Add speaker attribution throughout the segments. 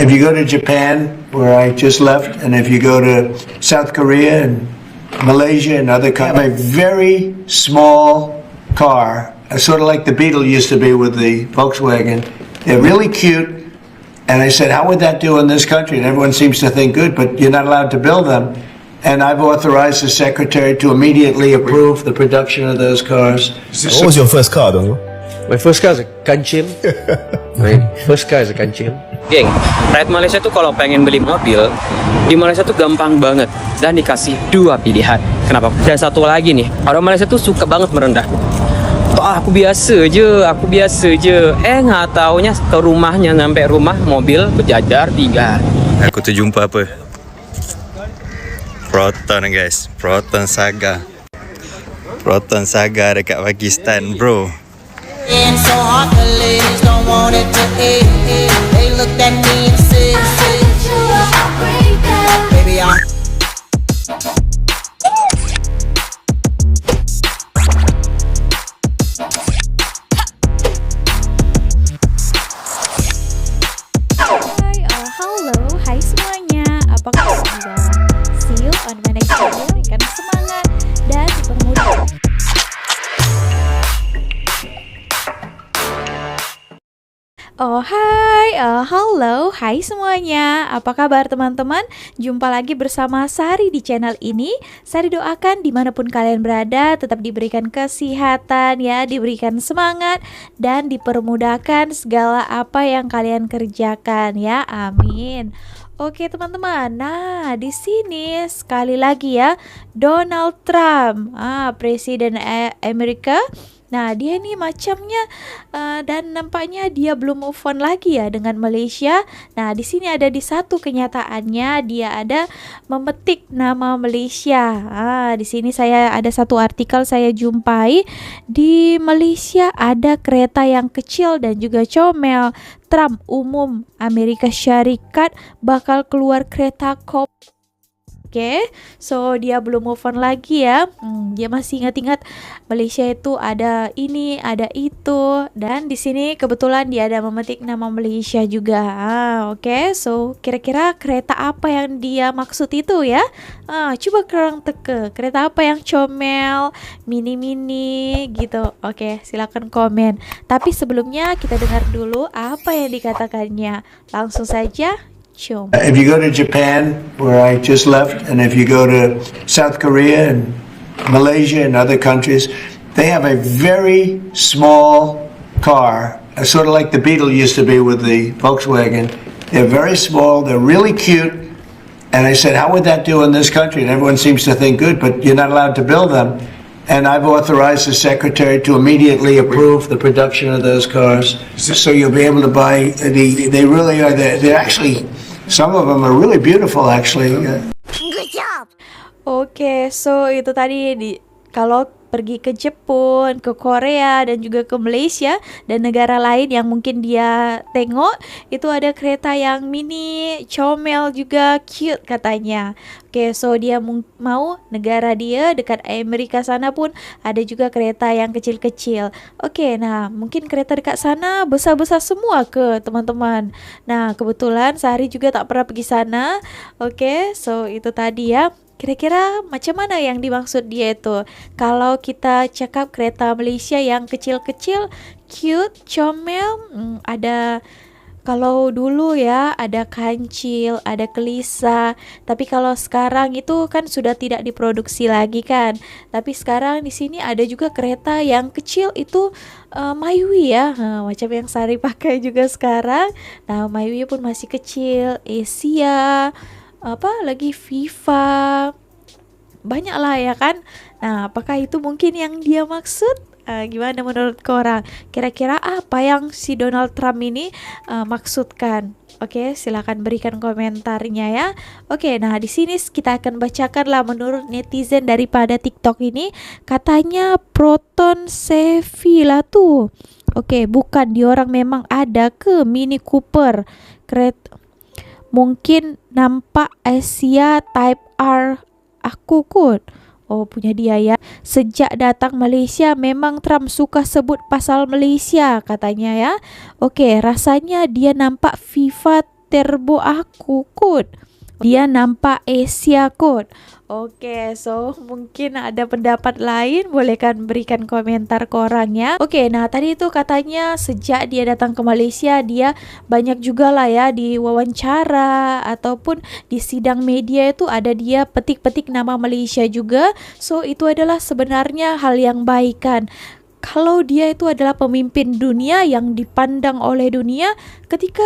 Speaker 1: If you go to Japan, where I just left, and if you go to South Korea and Malaysia and other countries, a very small car, sort of like the Beetle used to be with the Volkswagen. They're really cute. And I said, how would that do in this country? And everyone seems to think good, but you're not allowed to build them. And I've authorized the secretary to immediately approve the production of those cars.
Speaker 2: What was your first car, Dongo?
Speaker 3: My first car is a Kancil. My first car is a Kancil. Geng, rakyat Malaysia tuh kalau pengen beli mobil, di Malaysia tuh gampang banget dan dikasih dua pilihan. Kenapa? Dan satu lagi nih, orang Malaysia tuh suka banget merendah. Aku biasa je. Nggak taunya ke rumahnya, sampai rumah mobil berjajar 3.
Speaker 4: Aku tuh jumpa apa? Proton guys, Proton Saga dekat Pakistan bro.
Speaker 5: And so hard the ladies don't want it to end. They looked at me and said, baby, I'm
Speaker 6: Halo, hai semuanya. Apakah sudah? See you on my next video. Berikan semangat dan dipermudah. Halo, hai semuanya. Apa kabar teman-teman? Jumpa lagi bersama Sari di channel ini. Sari doakan dimanapun kalian berada tetap diberikan kesehatan ya, diberikan semangat dan dipermudahkan segala apa yang kalian kerjakan ya. Amin. Oke teman-teman, nah di sini sekali lagi ya Donald Trump, Presiden Amerika. Nah dia ini macamnya dan nampaknya dia belum move on lagi ya dengan Malaysia. Nah di sini ada di satu kenyataannya dia ada memetik nama Malaysia. Di sini saya ada satu artikel saya jumpai di Malaysia ada kereta yang kecil dan juga comel. Trump umum Amerika Syarikat bakal keluar kereta kop. Oke, so dia belum move on lagi ya. Dia masih ingat-ingat Malaysia itu ada ini, ada itu, dan di sini kebetulan dia ada memetik nama Malaysia juga. Oke, so kira-kira kereta apa yang dia maksud itu ya? Coba korang teka, kereta apa yang comel, mini-mini gitu. Oke, silakan komen. Tapi sebelumnya kita dengar dulu apa yang dikatakannya. Langsung saja.
Speaker 1: If you go to Japan, where I just left, and if you go to South Korea and Malaysia and other countries, they have a very small car, sort of like the Beetle used to be with the Volkswagen. They're very small, they're really cute, and I said, how would that do in this country? And everyone seems to think good, but you're not allowed to build them. And I've authorized the secretary to immediately approve the production of those cars, so you'll be able to buy they really are, they're actually, some of them are really beautiful actually.
Speaker 5: good job.
Speaker 6: Oke, so itu tadi kalau pergi ke Jepun, ke Korea dan juga ke Malaysia dan negara lain yang mungkin dia tengok itu ada kereta yang mini, comel juga cute katanya. Oke, so dia mau negara dia dekat Amerika sana pun ada juga kereta yang kecil-kecil. Oke, nah mungkin kereta dekat sana besar-besar semua ke teman-teman. Nah, kebetulan Sari juga tak pernah pergi sana. Oke, so itu tadi ya. Kira-kira macam mana yang dimaksud dia itu? Kalau kita cakap kereta Malaysia yang kecil-kecil, cute, comel, ada kalau dulu ya ada Kancil, ada Kelisa. Tapi kalau sekarang itu kan sudah tidak diproduksi lagi kan. Tapi sekarang di sini ada juga kereta yang kecil itu Mywi ya, macam yang Sari pakai juga sekarang. Nah Mywi pun masih kecil, Asia. Apa lagi FIFA, banyak lah ya kan. Nah apakah itu mungkin yang dia maksud? Gimana menurut korang? Kira-kira apa yang si Donald Trump ini maksudkan? Oke, silakan berikan komentarnya ya. Oke, nah di sini kita akan bacakan lah menurut netizen daripada TikTok ini. Katanya Proton Chevy lah tuh. Oke, bukan, diorang memang ada ke Mini Cooper kereta. Mungkin nampak Asia Type R aku kot. Oh, punya dia ya. Sejak datang Malaysia memang Trump suka sebut pasal Malaysia katanya ya. Oke, rasanya dia nampak FIFA Terbo aku kot. Dia nampak Asia kot. Oke, so mungkin ada pendapat lain, boleh kan berikan komentar korang ya. Oke, nah tadi itu katanya sejak dia datang ke Malaysia, dia banyak juga lah ya di wawancara ataupun di sidang media itu ada dia petik-petik nama Malaysia juga. So itu adalah sebenarnya hal yang baik kan. Kalau dia itu adalah pemimpin dunia yang dipandang oleh dunia, ketika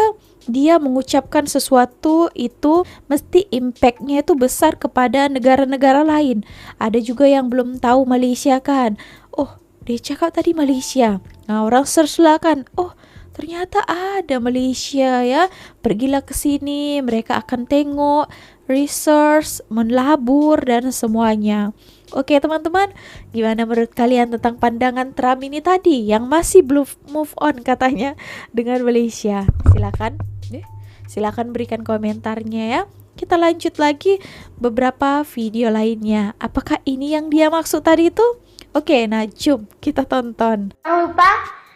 Speaker 6: dia mengucapkan sesuatu itu mesti impactnya itu besar kepada negara-negara lain. Ada juga yang belum tahu Malaysia kan. Oh, dia cakap tadi Malaysia. Nah, orang search lah kan. Oh, ternyata ada Malaysia ya. Pergilah ke sini, mereka akan tengok, research, menelabur dan semuanya. Oke teman-teman, gimana menurut kalian tentang pandangan Trump ini tadi yang masih belum move on katanya dengan Malaysia? Silakan berikan komentarnya ya. Kita lanjut lagi beberapa video lainnya. Apakah ini yang dia maksud tadi itu? Oke, nah jom kita tonton.
Speaker 7: Jangan lupa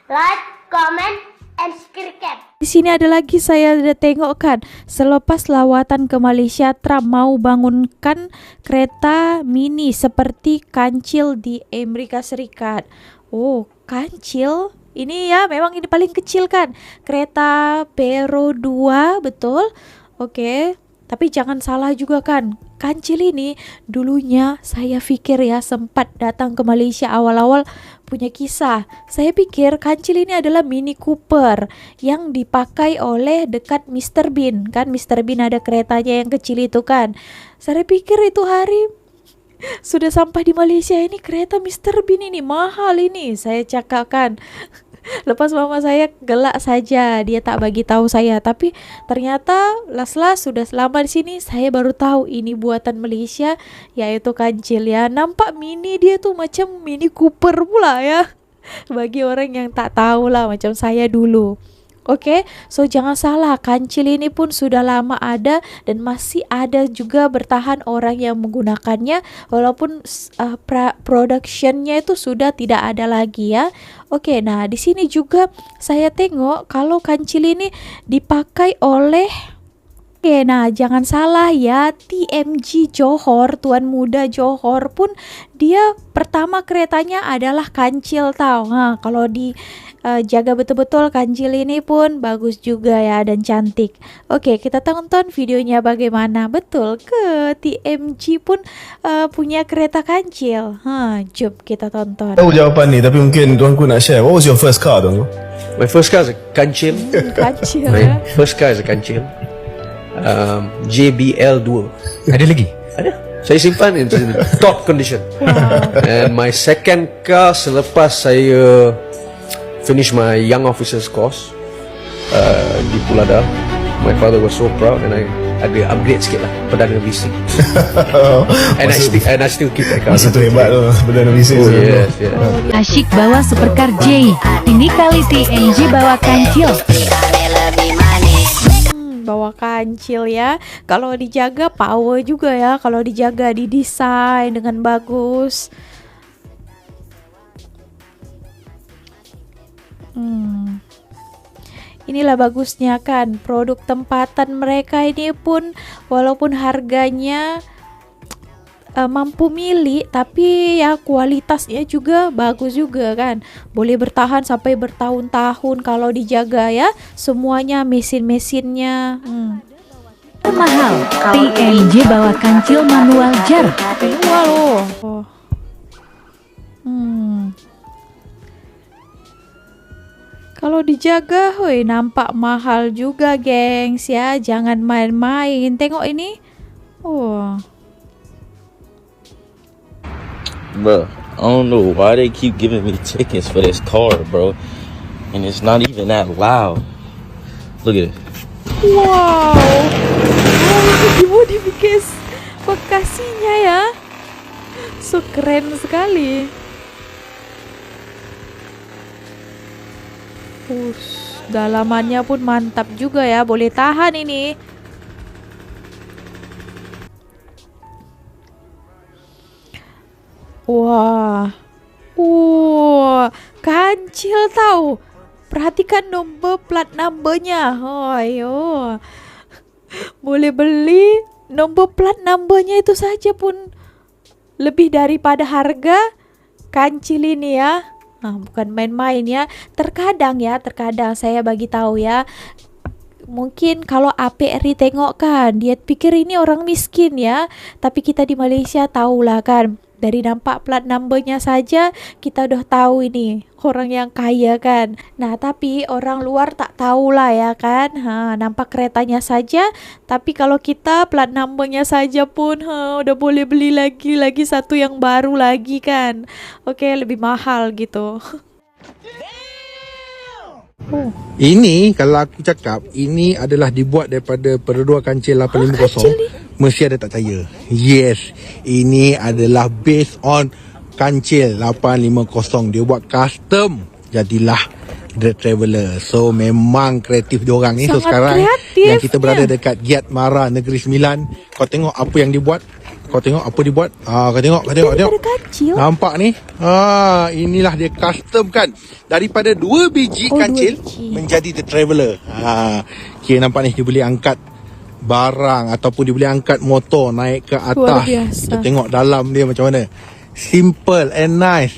Speaker 7: like, comment, and subscribe.
Speaker 6: Di sini ada lagi saya ada tengok kan, selepas lawatan ke Malaysia, Trump mau bangunkan kereta mini seperti kancil di Amerika Serikat. Oh, kancil? Ini ya, memang ini paling kecil kan. Kereta Pero 2, betul? Oke, tapi jangan salah juga kan. Kancil ini dulunya saya pikir ya sempat datang ke Malaysia awal-awal punya kisah. Saya pikir kancil ini adalah Mini Cooper yang dipakai oleh dekat Mr. Bean. Kan Mr. Bean ada keretanya yang kecil itu kan. Saya pikir itu hari sudah sampai di Malaysia, ini kereta Mr. Bean ini mahal ini. Saya cakapkan. Lepas mama saya gelak saja, dia tak bagi tahu saya. Tapi ternyata las-las sudah selama di sini saya baru tahu ini buatan Malaysia, yaitu kancil ya. Nampak mini dia tuh macam Mini Cooper pula ya. Bagi orang yang tak tahu lah macam saya dulu. Oke, so jangan salah, kancil ini pun sudah lama ada dan masih ada juga bertahan orang yang menggunakannya walaupun productionnya itu sudah tidak ada lagi ya. Oke, nah di sini juga saya tengok kalau kancil ini dipakai oleh Oke, nah jangan salah ya, TMG Johor, Tuan Muda Johor pun dia pertama keretanya adalah kancil tau. Nah, kalau di jaga betul-betul kancil ini pun bagus juga ya dan cantik. Oke, kita tonton videonya bagaimana. Betul ke TMG pun punya kereta kancil? Jom kita tonton.
Speaker 2: Tahu jawapan ni tapi mungkin tuanku nak share. What was your first car tuanku?
Speaker 3: My first car is a kancil.
Speaker 6: Kancil
Speaker 3: My
Speaker 6: ya.
Speaker 3: first car is a kancil. JBL 2.
Speaker 8: Ada lagi?
Speaker 3: Ada. Saya simpan in top condition. And my second car selepas saya finish my young officers course di Pulada, my father was so proud and I ada upgrade sikit lah Perdana bising. and I still keep that car.
Speaker 2: Masa tu hebat tu Perdana bising.
Speaker 3: Oh yes, yes.
Speaker 9: Asyik bawa supercar J. Ini kali TNG bawa kancil.
Speaker 6: Bawa kancil ya. Kalau dijaga power juga ya. Kalau dijaga didesain dengan bagus. Inilah bagusnya kan produk tempatan mereka ini pun walaupun harganya mampu milik, tapi ya kualitasnya juga bagus juga kan. Boleh bertahan sampai bertahun-tahun kalau dijaga ya. Semuanya mesin-mesinnya.
Speaker 9: Mahal. TNG bawa kancil manual jar.
Speaker 6: Manual loh. Kalau dijaga, hoi, nampak mahal juga, gengs ya. Jangan main-main. Tengok ini. Oh.
Speaker 10: Bro, I don't know why they keep giving me tickets for this car, bro. And it's not even that loud. Look at it.
Speaker 6: Wow. Dimodifikasi bagasinya ya. So keren sekali. Dalamannya pun mantap juga ya. Boleh tahan ini. Wah. Kancil tahu. Perhatikan nomor plat numbernya. Oh, ayo. boleh beli nomor plat numbernya itu saja pun lebih daripada harga kancil ini ya. Nah, bukan main-main ya. Terkadang saya bagi tahu ya. Mungkin kalau APRI tengok kan, dia pikir ini orang miskin ya. Tapi kita di Malaysia tahulah kan, dari nampak plat numbernya saja kita udah tahu ini orang yang kaya kan. Nah, tapi orang luar tak tahulah ya kan. Nampak keretanya saja, tapi kalau kita plat numbernya saja pun udah boleh beli lagi satu yang baru lagi kan. Oke, lebih mahal gitu.
Speaker 8: Ini kalau aku cakap, ini adalah dibuat daripada peredua kancil 850. Mesti ada tak percaya. Yes, ini adalah based on kancil 850. Dia buat custom, jadilah The Traveller. So memang kreatif diorang ni. So
Speaker 6: Sangat
Speaker 8: sekarang
Speaker 6: kreatifnya.
Speaker 8: yang kita berada dekat Giat Mara Negeri Sembilan, kau tengok apa yang dibuat. Kau tengok apa dibuat. Kau tengok.
Speaker 6: Daripada kancil.
Speaker 8: Nampak ni? Inilah dia custom kan. Daripada 2 biji kancil
Speaker 6: 2 biji.
Speaker 8: menjadi The Traveller. Kira nampak ni, dia boleh angkat barang ataupun dia boleh angkat motor naik ke
Speaker 6: Luar
Speaker 8: atas.
Speaker 6: biasa.
Speaker 8: Kita tengok dalam dia macam mana. Simple and nice.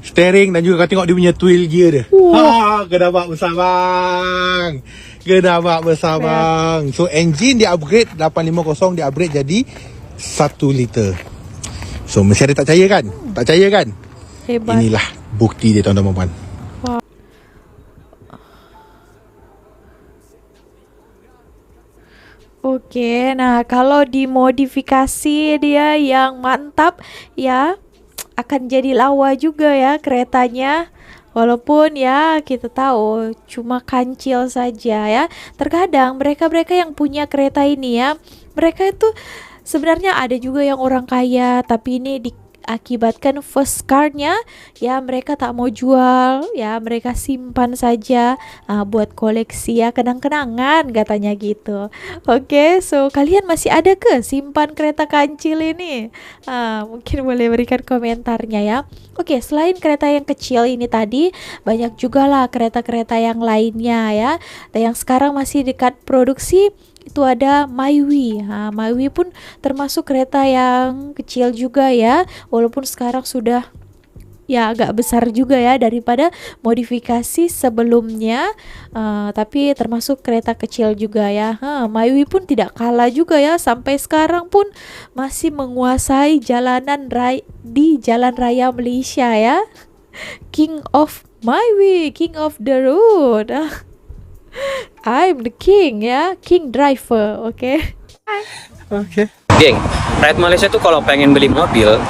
Speaker 8: Steering dan juga kau tengok dia punya twirl gear dia. Kena nampak besar bang. So engine dia upgrade 850, dia upgrade jadi 1 liter. So mesti ada tak percaya kan? Tak percaya kan?
Speaker 6: Hebat.
Speaker 8: Inilah bukti dia, tuan-tuan dan puan.
Speaker 6: Oke, nah kalau dimodifikasi dia yang mantap ya, akan jadi lawa juga ya keretanya. Walaupun ya kita tahu cuma kancil saja ya. Terkadang mereka-mereka yang punya kereta ini ya, mereka itu sebenarnya ada juga yang orang kaya, tapi ini diakibatkan first car-nya ya mereka tak mau jual ya, mereka simpan saja buat koleksi ya, kenang-kenangan katanya gitu. Oke, so kalian masih ada ke simpan kereta kancil ini? Mungkin boleh berikan komentarnya ya. Oke, selain kereta yang kecil ini tadi, banyak juga lah kereta-kereta yang lainnya ya. Dan yang sekarang masih dekat produksi itu ada Mywi. Mywi pun termasuk kereta yang kecil juga ya, walaupun sekarang sudah ya agak besar juga ya daripada modifikasi sebelumnya, tapi termasuk kereta kecil juga ya. Mywi pun tidak kalah juga ya, sampai sekarang pun masih menguasai di jalan raya Malaysia ya. King of Mywi, King of the road. I'm the king ya, king driver. Oke.
Speaker 3: Geng, Rakyat Malaysia tuh kalau pengen beli mobil,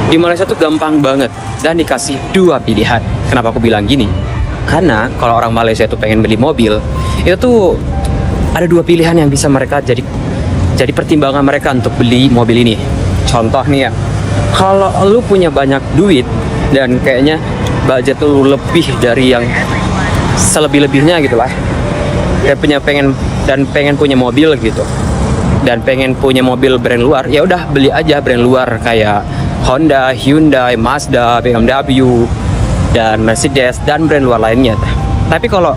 Speaker 3: di Malaysia tuh gampang banget dan dikasih 2 pilihan. Kenapa aku bilang gini? Karena kalau orang Malaysia tuh pengen beli mobil, itu tuh ada 2 pilihan yang bisa mereka jadi pertimbangan mereka untuk beli mobil ini. Contoh nih ya, kalau lu punya banyak duit dan kayaknya budget lu lebih dari yang selebih-lebihnya gitu lah, dan pengen punya mobil gitu, dan pengen punya mobil brand luar, ya udah beli aja brand luar kayak Honda, Hyundai, Mazda, BMW, dan Mercedes dan brand luar lainnya. Tapi kalau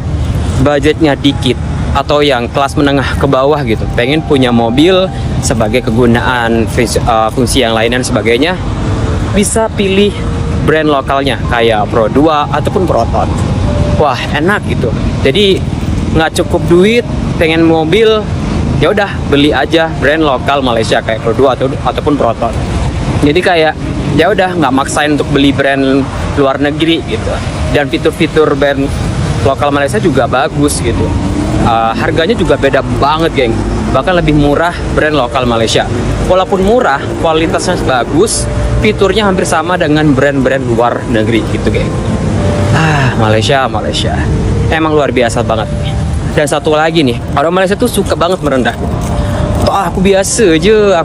Speaker 3: budgetnya dikit atau yang kelas menengah ke bawah gitu, pengen punya mobil sebagai kegunaan fungsi yang lain dan sebagainya, bisa pilih brand lokalnya kayak Pro 2 ataupun Proton. Wah, enak gitu. Jadi nggak cukup duit pengen mobil, ya udah beli aja brand lokal Malaysia kayak Pro 2 ataupun Proton. Jadi kayak ya udah nggak maksain untuk beli brand luar negeri gitu. Dan fitur-fitur brand lokal Malaysia juga bagus gitu. Harganya juga beda banget, geng. Bahkan lebih murah brand lokal Malaysia. Walaupun murah, kualitasnya bagus, fiturnya hampir sama dengan brand-brand luar negeri gitu, geng. Malaysia emang luar biasa banget. Dan satu lagi nih, orang Malaysia tuh suka banget merendah. Aku biasa aja.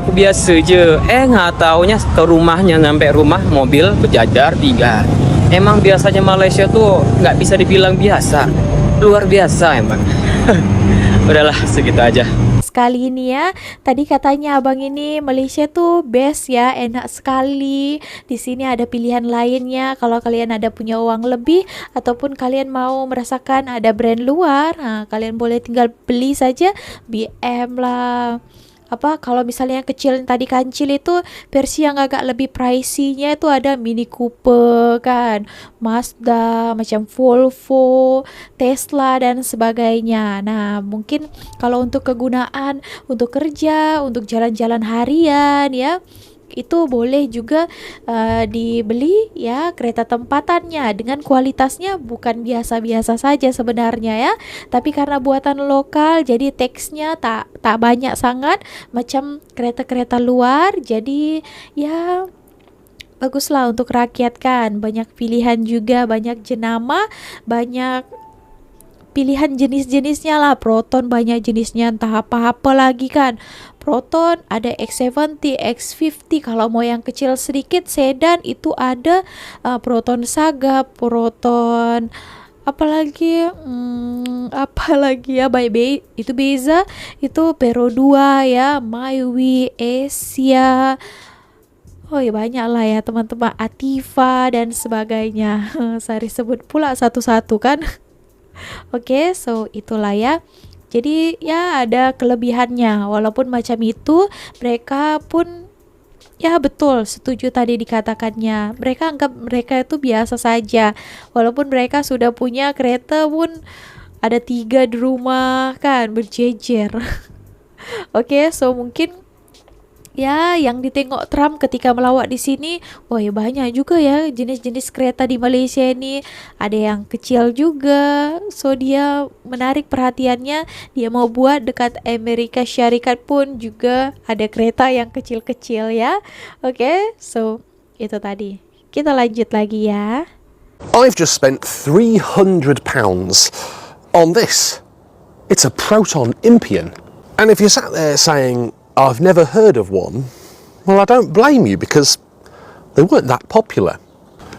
Speaker 3: Nggak taunya ke rumahnya, sampai rumah mobil berjajar 3. Emang biasanya Malaysia tuh nggak bisa dibilang biasa, luar biasa emang. Udahlah, segitu aja.
Speaker 6: sekali ini ya. Tadi katanya abang ini Malaysia tuh best ya, enak sekali. Di sini ada pilihan lainnya. Kalau kalian ada punya uang lebih ataupun kalian mau merasakan ada brand luar, nah, kalian boleh tinggal beli saja BM lah. Kalau misalnya yang kecil yang tadi kancil itu versi yang agak lebih pricey-nya itu ada Mini Cooper kan, Mazda, macam Volvo, Tesla dan sebagainya. Nah, mungkin kalau untuk kegunaan, untuk kerja, untuk jalan-jalan harian ya, itu boleh juga dibeli ya kereta tempatannya dengan kualitasnya bukan biasa-biasa saja sebenarnya ya, tapi karena buatan lokal jadi teksnya tak banyak sangat macam kereta-kereta luar, jadi ya baguslah untuk rakyat kan, banyak pilihan juga, banyak jenama, banyak pilihan jenis-jenisnya lah. Proton banyak jenisnya, entah apa-apa lagi kan. Proton ada X70, X50. Kalau mau yang kecil sedikit sedan itu ada Proton Saga, Proton apalagi ya, itu Beza, itu Pero 2 ya, Mywi, Asia. Oh ya banyak lah ya teman-teman, Ativa dan sebagainya. Saya sebut pula satu-satu kan. Oke, so itulah ya. Jadi ya ada kelebihannya. Walaupun macam itu, mereka pun ya betul setuju tadi dikatakannya. Mereka anggap mereka itu biasa saja. Walaupun mereka sudah punya kereta pun ada 3 di rumah kan, berjejer. Oke, so mungkin ya yang ditengok Trump ketika melawat di sini, wah ya banyak juga ya jenis-jenis kereta di Malaysia ini. Ada yang kecil juga, so dia menarik perhatiannya. Dia mau buat dekat Amerika Syarikat pun juga ada kereta yang kecil-kecil ya. Oke, so itu tadi. Kita lanjut lagi ya.
Speaker 11: I've just spent £300 on this. It's a Proton Impian. And if you're sat there saying, I've never heard of one, well, I don't blame you because they weren't that popular.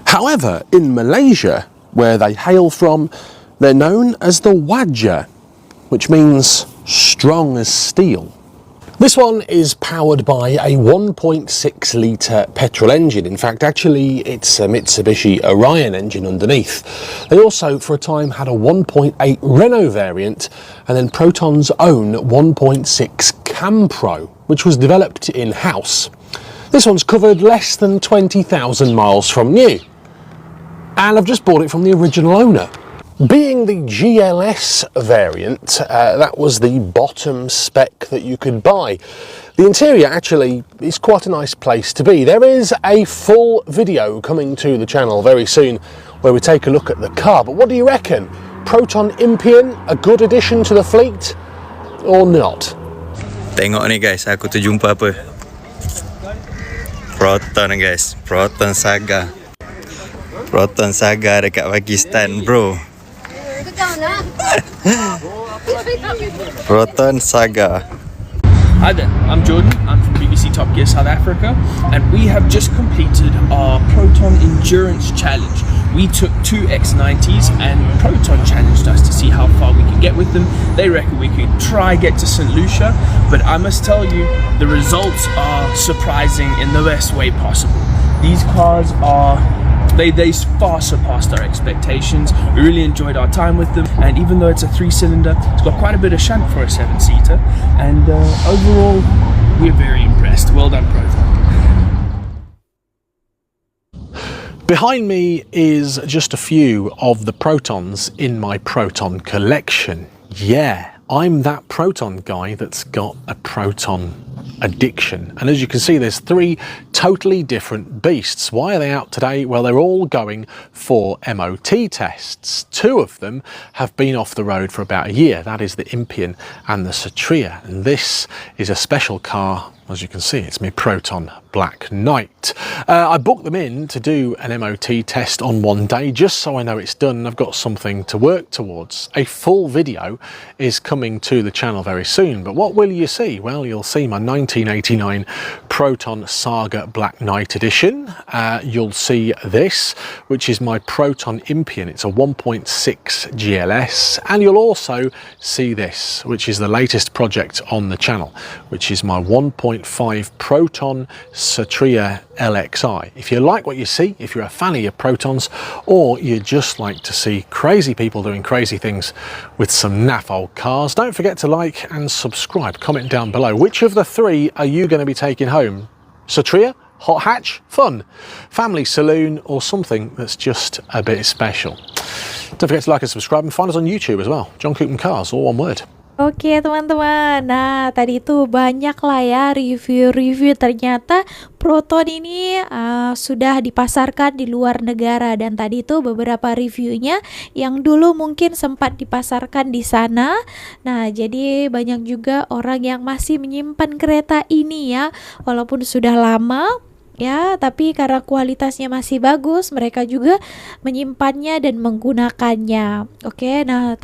Speaker 11: However, in Malaysia, where they hail from, they're known as the Wajah, which means strong as steel. This one is powered by a 1.6-litre petrol engine. In fact, actually, it's a Mitsubishi Orion engine underneath. They also, for a time, had a 1.8 Renault variant, and then Proton's own 1.6 Campro, which was developed in-house. This one's covered less than 20,000 miles from new, and I've just bought it from the original owner. Being the GLS variant, that was the bottom spec that you could buy. The interior actually is quite a nice place to be. There is a full video coming to the channel very soon where we take a look at the car, but what do you reckon? Proton Impian, a good addition to the fleet or not?
Speaker 4: Tengok ni guys, aku tu jumpa apa? Proton guys, Proton Saga. Proton Saga dekat Pakistan bro. Proton Saga.
Speaker 12: Hi there, I'm Jordan. I'm from BBC Top Gear South Africa, and we have just completed our Proton Endurance Challenge. We took 2 X90s and Proton challenged us to see how far we could get with them. They reckon we could try get to St. Lucia, but I must tell you, the results are surprising in the best way possible. These cars are They far surpassed our expectations. We really enjoyed our time with them, and even though it's a 3-cylinder, it's got quite a bit of shunt for a 7-seater, and overall we're very impressed. Well done, Proton.
Speaker 11: Behind me is just a few of the Protons in my Proton collection. Yeah, I'm that Proton guy that's got a Proton addiction. And as you can see, there's 3 totally different beasts. Why are they out today? Well, they're all going for MOT tests. 2 of them have been off the road for about a year. That is the Impian and the Satria. And this is a special car. As you can see, it's my Proton Black Knight. I booked them in to do an MOT test on one day, just so I know it's done and I've got something to work towards. A full video is coming to the channel very soon, but what will you see? Well, you'll see my 1989 Proton Saga Black Knight edition, you'll see this, which is my Proton Impian. It's a 1.6 GLS, and you'll also see this, which is the latest project on the channel, which is my 1.5 Proton Satria LXI. If you like what you see, if you're a fan of your Protons, or you just like to see crazy people doing crazy things with some naff old cars, don't forget to like and subscribe. Comment down below. Which of the three are you going to be taking home? Satria, hot hatch, fun, family saloon, or something that's just a bit special? Don't forget to like and subscribe, and find us on YouTube as well. John Coopman Cars, all one word.
Speaker 6: Oke teman-teman, nah tadi itu banyak lah ya review-review. Ternyata Proton ini sudah dipasarkan di luar negara, dan tadi itu beberapa reviewnya yang dulu mungkin sempat dipasarkan di sana. Nah jadi banyak juga orang yang masih menyimpan kereta ini ya, walaupun sudah lama ya, tapi karena kualitasnya masih bagus, mereka juga menyimpannya dan menggunakannya. Oke, nah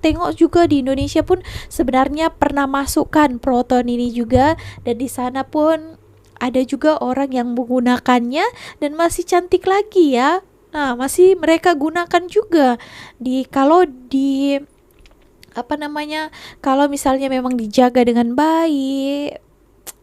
Speaker 6: tengok juga di Indonesia pun sebenarnya pernah masukkan Proton ini juga, dan di sana pun ada juga orang yang menggunakannya dan masih cantik lagi ya. Nah, masih mereka gunakan juga kalau misalnya memang dijaga dengan baik,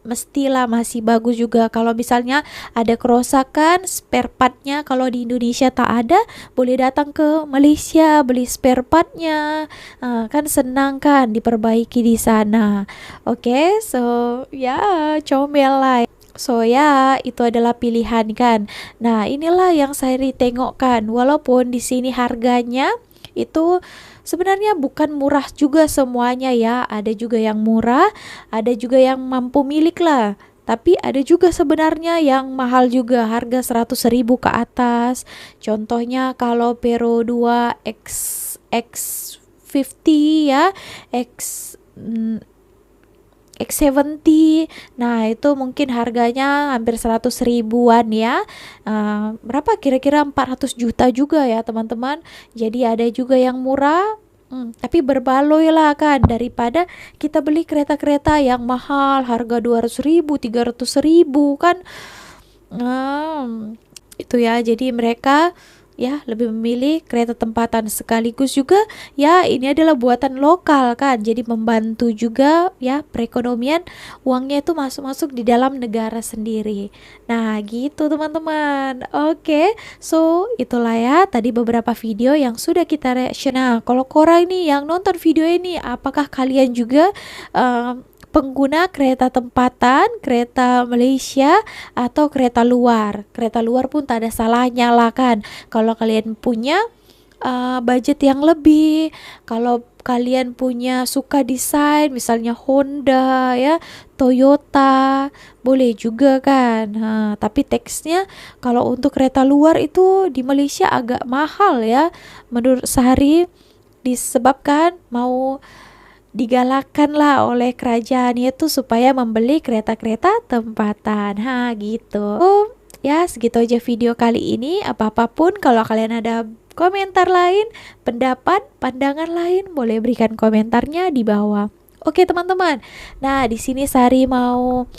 Speaker 6: mestilah masih bagus juga. Kalau misalnya ada kerusakan, spare partnya kalau di Indonesia tak ada, boleh datang ke Malaysia beli spare partnya, kan senang kan diperbaiki di sana. Oke, so ya comel lah. So ya, itu adalah pilihan kan. Nah, inilah yang saya tengokkan. Walaupun di sini harganya itu sebenarnya bukan murah juga semuanya ya. Ada juga yang murah, ada juga yang mampu milik lah. Tapi ada juga sebenarnya yang mahal juga, harga 100.000 ke atas. Contohnya kalau Pero 2 X50 ya, X70, nah itu mungkin harganya hampir 100 ribuan ya. Berapa kira-kira 400 juta juga ya teman-teman. Jadi ada juga yang murah, tapi berbaloi lah kan, daripada kita beli kereta-kereta yang mahal harga 200 ribu, 300 ribu kan. Itu ya, jadi mereka ya lebih memilih kereta tempatan. Sekaligus juga ya ini adalah buatan lokal kan, jadi membantu juga ya perekonomian, uangnya itu masuk di dalam negara sendiri. Nah gitu teman-teman. Oke, so itulah ya tadi beberapa video yang sudah kita reaction. Nah kalau korang ini yang nonton video ini, apakah kalian juga pengguna kereta tempatan, kereta Malaysia, atau kereta luar? Kereta luar pun tak ada salahnya lah kan, kalau kalian punya budget yang lebih, kalau kalian punya suka desain, misalnya Honda ya, Toyota, boleh juga kan. Tapi teksnya kalau untuk kereta luar itu di Malaysia agak mahal ya, menurut Sehari, disebabkan mau digalakkan lah oleh kerajaan itu supaya membeli kereta-kereta tempatan. Gitu. Ya segitu aja video kali ini. Apapun kalau kalian ada komentar lain, pendapat, pandangan lain, boleh berikan komentarnya di bawah. Oke teman-teman. Nah di sini Sari mau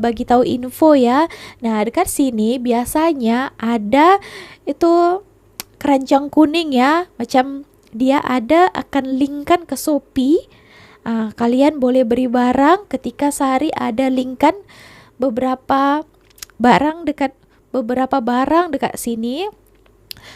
Speaker 6: bagi tahu info ya. Nah dekat sini biasanya ada itu keranjang kuning ya, macam dia akan linkkan ke Shopee. Kalian boleh beri barang ketika Sehari ada linkkan beberapa barang dekat sini.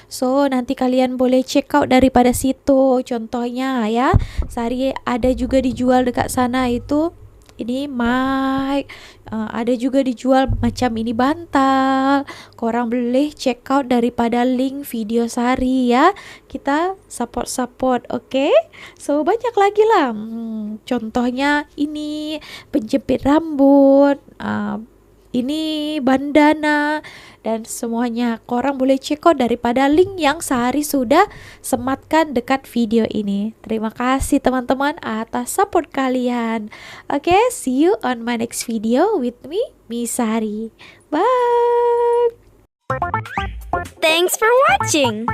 Speaker 6: So nanti kalian boleh check out daripada situ. Contohnya ya, Sehari ada juga dijual dekat sana itu ini mic, ada juga dijual macam ini bantal. Korang boleh check out daripada link video Sehari ya. Kita support, oke? So banyak lagi lah. Contohnya ini penjepit rambut, ini bandana, dan semuanya korang boleh check out daripada link yang Sehari sudah sematkan dekat video ini. Terima kasih teman-teman atas support kalian. Oke, see you on my next video with me, Miss Sehari. Bye.
Speaker 13: Thanks for watching.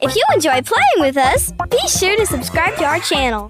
Speaker 13: If you enjoy playing with us, be sure to subscribe to our channel.